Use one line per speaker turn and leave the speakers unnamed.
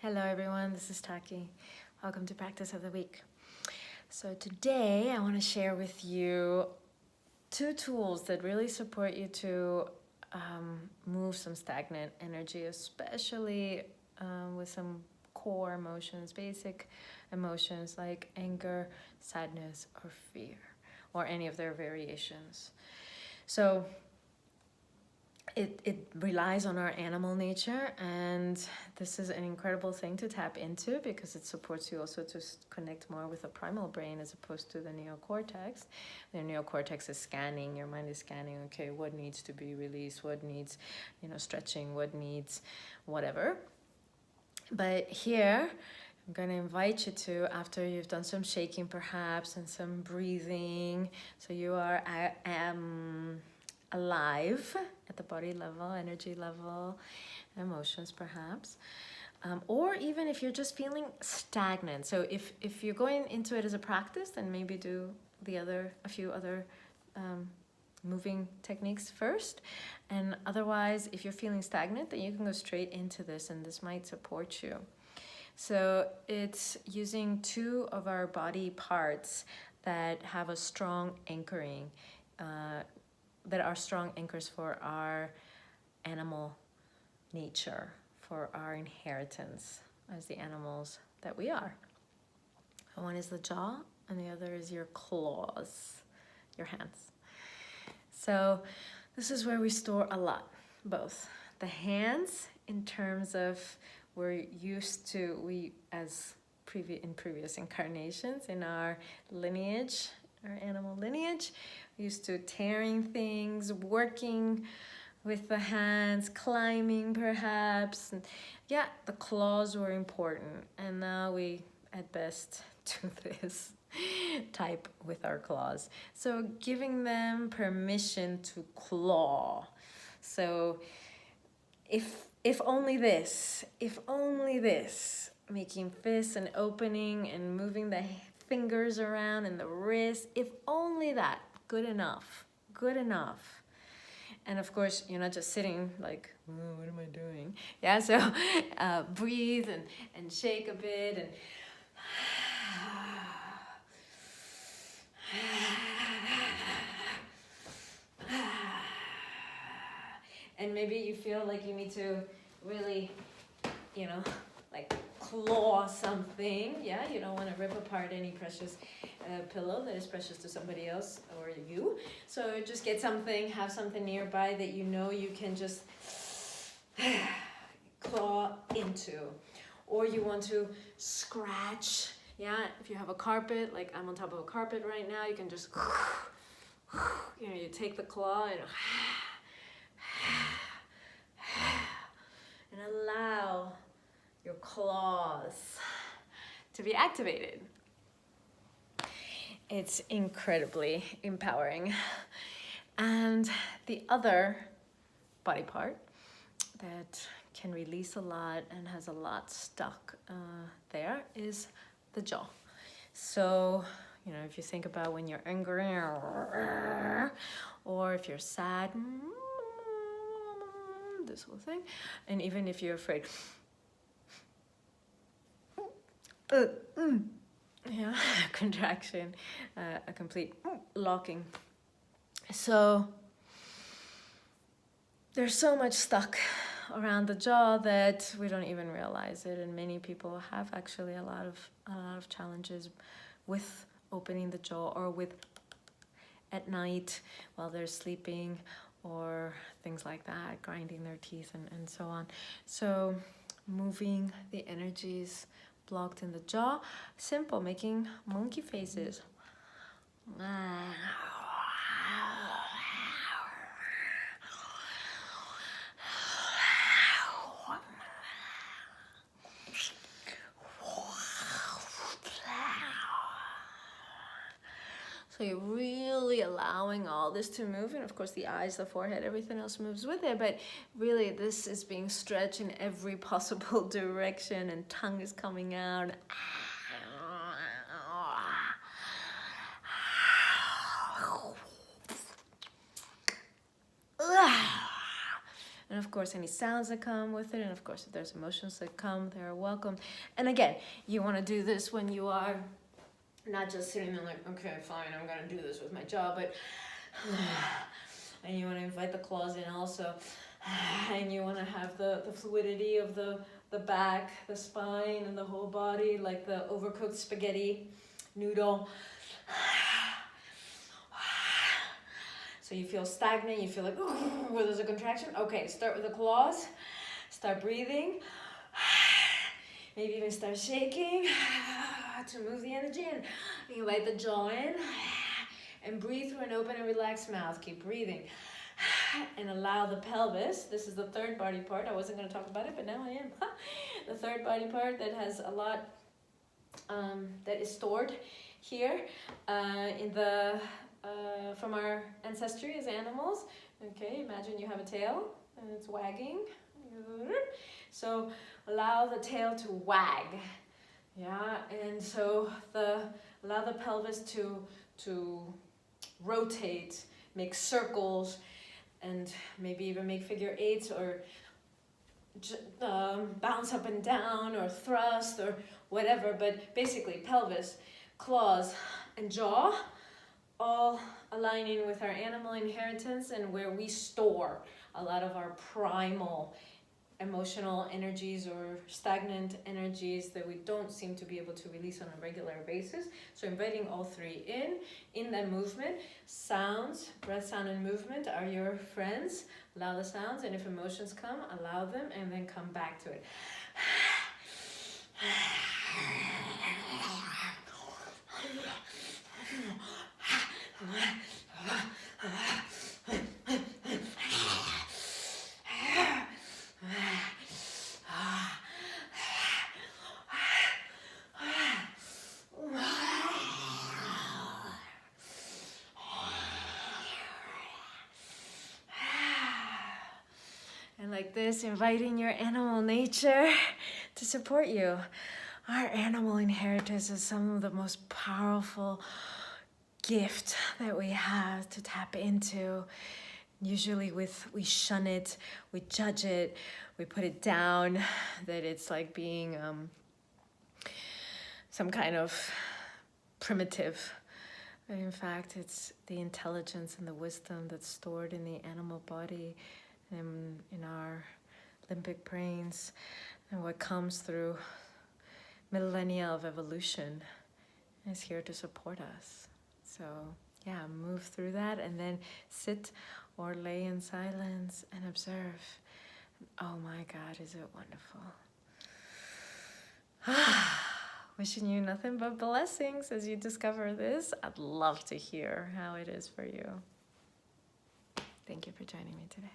Hello everyone, this is Taki'h. Welcome to Practice of the Week. So today I want to share with you two tools that really support you to move some stagnant energy, especially with some core emotions, basic emotions like anger, sadness, or fear, or any of their variations. So it relies on our animal nature, and this is an incredible thing to tap into because it supports you also to connect more with the primal brain as opposed to the neocortex. The neocortex is scanning, your mind is scanning, okay, what needs to be released, what needs, stretching, what needs whatever. But here, I'm going to invite you to, after you've done some shaking perhaps and some breathing, so you are alive at the body level, energy level, emotions perhaps, or even if you're just feeling stagnant. So if you're going into it as a practice, then maybe do a few other moving techniques first, and otherwise if you're feeling stagnant, then you can go straight into this, and this might support you. So it's using two of our body parts that have a strong anchoring, that are strong anchors for our animal nature, for our inheritance as the animals that we are. One is the jaw and the other is your claws, your hands. So this is where we store a lot, both the hands in terms of we're used to, in previous incarnations in our lineage, our animal lineage, we used to tearing things, working with the hands, climbing perhaps. And yeah, the claws were important, and now we at best do this type with our claws. So giving them permission to claw. So if only this, making fists and opening and moving the fingers around and the wrist, if only that, good enough. And of course, you're not just sitting like, oh, what am I doing? Yeah, so breathe and shake a bit and and maybe you feel like you need to really, like claw something. Yeah, you don't want to rip apart any precious pillow that is precious to somebody else or you. So just get something, have something nearby that you know you can just claw into. Or you want to scratch. Yeah, if you have a carpet, like I'm on top of a carpet right now, you can just, you take the claw and allow your claws to be activated. It's incredibly empowering. And the other body part that can release a lot and has a lot stuck there is the jaw. So, if you think about when you're angry or if you're sad, this whole thing, and even if you're afraid, yeah, contraction, a complete locking. So there's so much stuck around the jaw that we don't even realize it, and many people have actually a lot of challenges with opening the jaw, or with at night while they're sleeping, or things like that, grinding their teeth and so on. So moving the energies blocked in the jaw, simple, making monkey faces. So you're really allowing all this to move, and of course the eyes, the forehead, everything else moves with it, but really this is being stretched in every possible direction, and tongue is coming out. And of course, any sounds that come with it. And of course, if there's emotions that come, they're welcome. And again, you want to do this when you are not just sitting there like, okay, fine, I'm going to do this with my jaw, but and you want to invite the claws in also. And you want to have the fluidity of the back, the spine, and the whole body, like the overcooked spaghetti noodle. So you feel stagnant, you feel like, ooh, there's a contraction. Okay, start with the claws, start breathing. Maybe even start shaking to move the energy, and invite the jaw in. And breathe through an open and relaxed mouth. Keep breathing. And allow the pelvis. This is the third body part. I wasn't going to talk about it, but now I am. The third body part that has a lot that is stored here in the from our ancestry as animals. Okay, imagine you have a tail and it's wagging. So allow the tail to wag. Yeah, and so allow the pelvis to rotate, make circles, and maybe even make figure eights, or bounce up and down, or thrust, or whatever. But basically pelvis, claws, and jaw all aligning with our animal inheritance, and where we store a lot of our primal emotional energies or stagnant energies that we don't seem to be able to release on a regular basis. So inviting all three in that movement. Sounds, breath, sound, and movement are your friends. Allow the sounds, and if emotions come, allow them, and then come back to it. And like this, inviting your animal nature to support you. Our animal inheritance is some of the most powerful gift that we have to tap into. Usually we shun it, we judge it, we put it down, that it's like being some kind of primitive. But in fact, it's the intelligence and the wisdom that's stored in the animal body and in our limbic brains, and what comes through millennia of evolution is here to support us. So yeah, move through that, and then sit or lay in silence and observe. Oh my God, is it wonderful. Wishing you nothing but blessings as you discover this. I'd love to hear how it is for you. Thank you for joining me today.